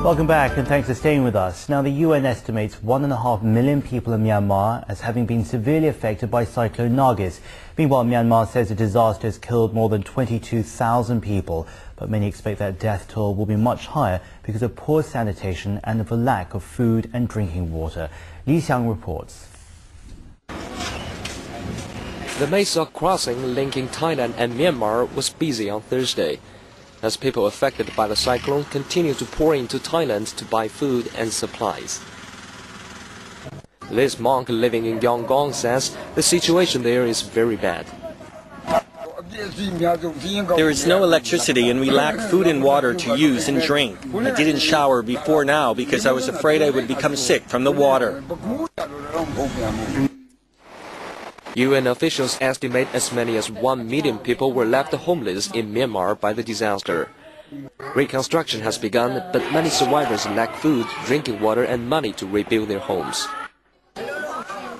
Welcome back and thanks for staying with us. Now, the UN estimates 1.5 million people in Myanmar as having been severely affected by Cyclone Nargis. Meanwhile, Myanmar says the disaster has killed more than 22,000 people, but many expect that death toll will be much higher because of poor sanitation and of a lack of food and drinking water. Li Xiang reports. The Mesa crossing linking Thailand and Myanmar was busy on Thursday, as people affected by the cyclone continue to pour into Thailand to buy food and supplies. This monk living in Yangon says the situation there is very bad. There is no electricity and we lack food and water to use and drink. I didn't shower before now because I was afraid I would become sick from the water. UN officials estimate as many as 1 million people were left homeless in Myanmar by the disaster. Reconstruction has begun, but many survivors lack food, drinking water and money to rebuild their homes.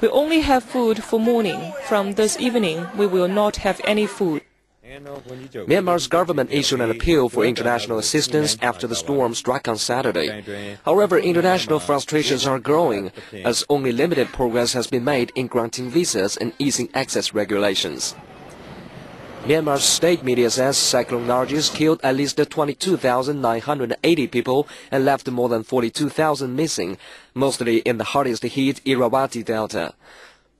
We only have food for morning. From this evening, we will not have any food. Myanmar's government issued an appeal for international assistance after the storm struck on Saturday. However, international frustrations are growing, as only limited progress has been made in granting visas and easing access regulations. Myanmar's state media says Cyclone Nargis killed at least 22,980 people and left more than 42,000 missing, mostly in the hardest hit Irrawaddy Delta.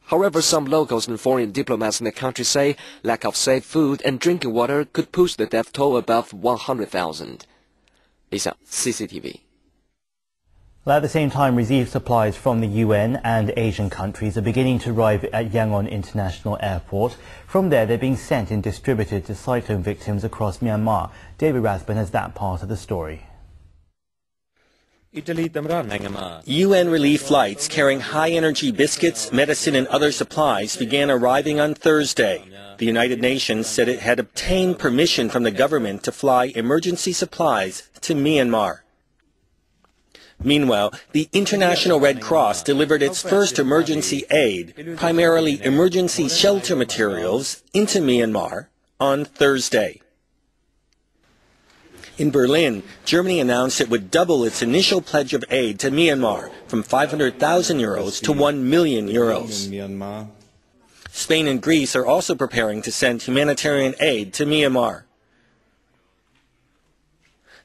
However, some locals and foreign diplomats in the country say lack of safe food and drinking water could push the death toll above 100,000. Lisa, CCTV. Well, at the same time, relief supplies from the UN and Asian countries are beginning to arrive at Yangon International Airport. From there, they're being sent and distributed to cyclone victims across Myanmar. David Rathbun has that part of the story. UN relief flights carrying high-energy biscuits, medicine and other supplies began arriving on Thursday. The United Nations said it had obtained permission from the government to fly emergency supplies to Myanmar. Meanwhile, the International Red Cross delivered its first emergency aid, primarily emergency shelter materials, into Myanmar on Thursday. In Berlin, Germany announced it would double its initial pledge of aid to Myanmar from 500,000 euros to 1 million euros. Spain and Greece are also preparing to send humanitarian aid to Myanmar.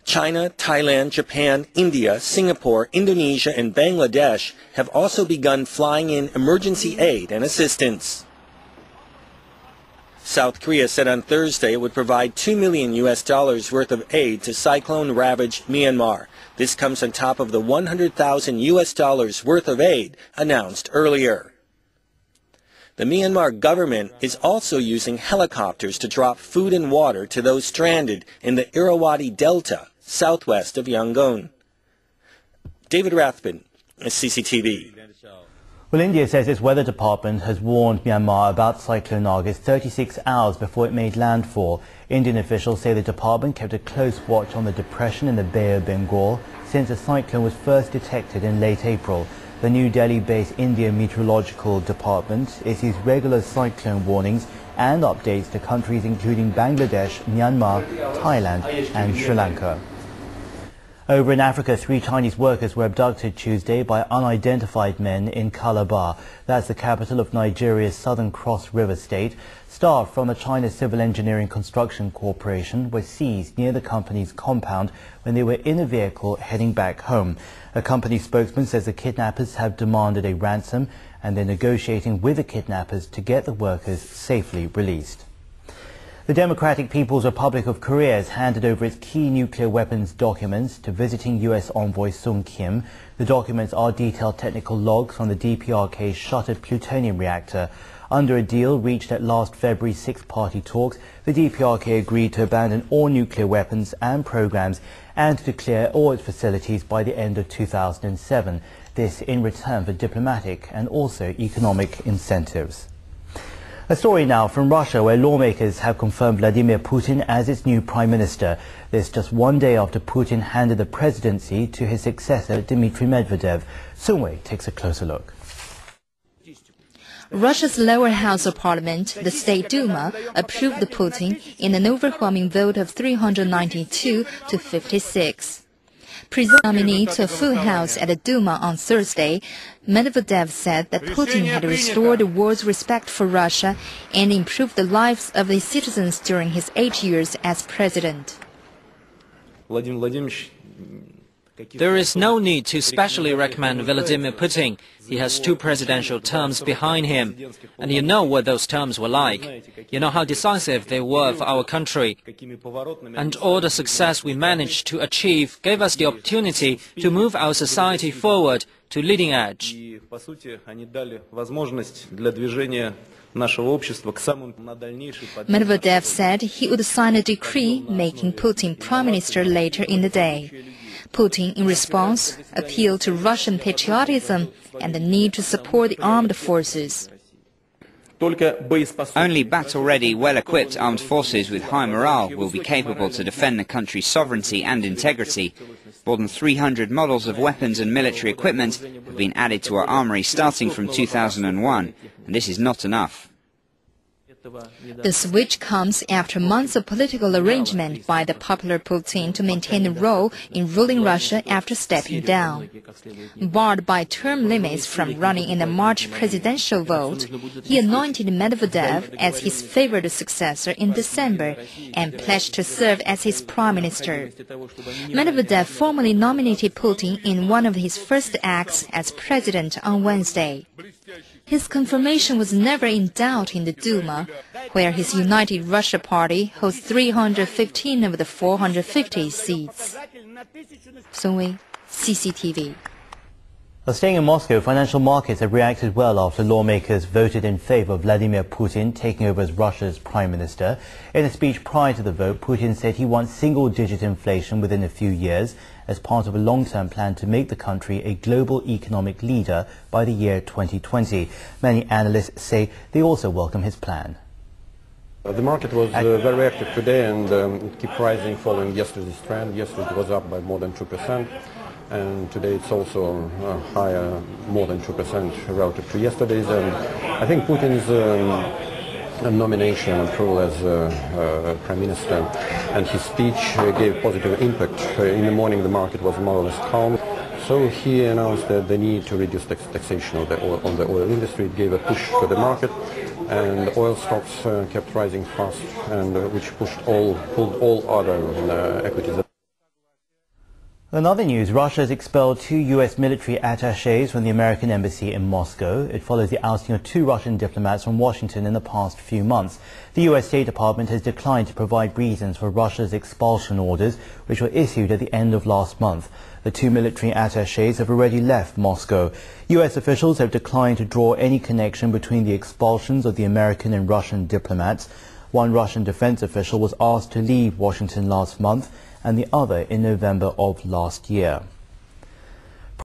China, Thailand, Japan, India, Singapore, Indonesia and Bangladesh have also begun flying in emergency aid and assistance. South Korea said on Thursday it would provide $2 million worth of aid to cyclone-ravaged Myanmar. This comes on top of the $100,000 worth of aid announced earlier. The Myanmar government is also using helicopters to drop food and water to those stranded in the Irrawaddy Delta, southwest of Yangon. David Rathbun, CCTV. Well, India says its weather department has warned Myanmar about Cyclone Nargis 36 hours before it made landfall. Indian officials say the department kept a close watch on the depression in the Bay of Bengal since the cyclone was first detected in late April. The New Delhi-based Indian Meteorological Department issues regular cyclone warnings and updates to countries including Bangladesh, Myanmar, Thailand and Sri Lanka. Over in Africa, 3 Chinese workers were abducted Tuesday by unidentified men in Calabar. That's the capital of Nigeria's Southern Cross River state. Staff from the China Civil Engineering Construction Corporation were seized near the company's compound when they were in a vehicle heading back home. A company spokesman says the kidnappers have demanded a ransom and they're negotiating with the kidnappers to get the workers safely released. The Democratic People's Republic of Korea has handed over its key nuclear weapons documents to visiting U.S. envoy Sung Kim. The documents are detailed technical logs on the DPRK's shuttered plutonium reactor. Under a deal reached at last February's 6-party talks, the DPRK agreed to abandon all nuclear weapons and programs and to declare all its facilities by the end of 2007. This in return for diplomatic and also economic incentives. A story now from Russia, where lawmakers have confirmed Vladimir Putin as its new prime minister. This just one day after Putin handed the presidency to his successor, Dmitry Medvedev. Sungwei takes a closer look. Russia's lower house of parliament, the State Duma, approved Putin in an overwhelming vote of 392 to 56. Presiding nominee to a full house at the Duma on Thursday, Medvedev said that Putin had restored the world's respect for Russia and improved the lives of its citizens during his 8 years as president. There is no need to specially recommend Vladimir Putin. He has 2 presidential terms behind him, and you know what those terms were like. You know how decisive they were for our country. And all the success we managed to achieve gave us the opportunity to move our society forward to leading edge. Medvedev said he would sign a decree making Putin prime minister later in the day. Putin, in response, appealed to Russian patriotism and the need to support the armed forces. Only battle-ready, well-equipped armed forces with high morale will be capable to defend the country's sovereignty and integrity. More than 300 models of weapons and military equipment have been added to our armory starting from 2001, and this is not enough. The switch comes after months of political arrangement by the popular Putin to maintain a role in ruling Russia after stepping down. Barred by term limits from running in the March presidential vote, he anointed Medvedev as his favored successor in December and pledged to serve as his prime minister. Medvedev formally nominated Putin in one of his first acts as president on Wednesday. His confirmation was never in doubt in the Duma, where his United Russia Party holds 315 of the 450 seats. Song Wei, CCTV. Staying in Moscow, financial markets have reacted well after lawmakers voted in favor of Vladimir Putin taking over as Russia's prime minister. In a speech prior to the vote, Putin said he wants single-digit inflation within a few years as part of a long-term plan to make the country a global economic leader by the year 2020. Many analysts say they also welcome his plan. The market was very active today and it kept rising following yesterday's trend. Yesterday it was up by more than 2%. And today it's also higher, more than 2% relative to yesterday's. And I think Putin's nomination and role as prime minister and his speech gave positive impact. In the morning the market was more or less calm. So he announced that the need to reduce taxation on the oil industry. It gave a push for the market, and oil stocks kept rising fast, and which pulled all other equities. In other news, Russia has expelled 2 U.S. military attachés from the American embassy in Moscow. It follows the ousting of 2 Russian diplomats from Washington in the past few months. The U.S. State Department has declined to provide reasons for Russia's expulsion orders, which were issued at the end of last month. The 2 military attachés have already left Moscow. U.S. officials have declined to draw any connection between the expulsions of the American and Russian diplomats. One Russian defense official was asked to leave Washington last month, and the other in November of last year.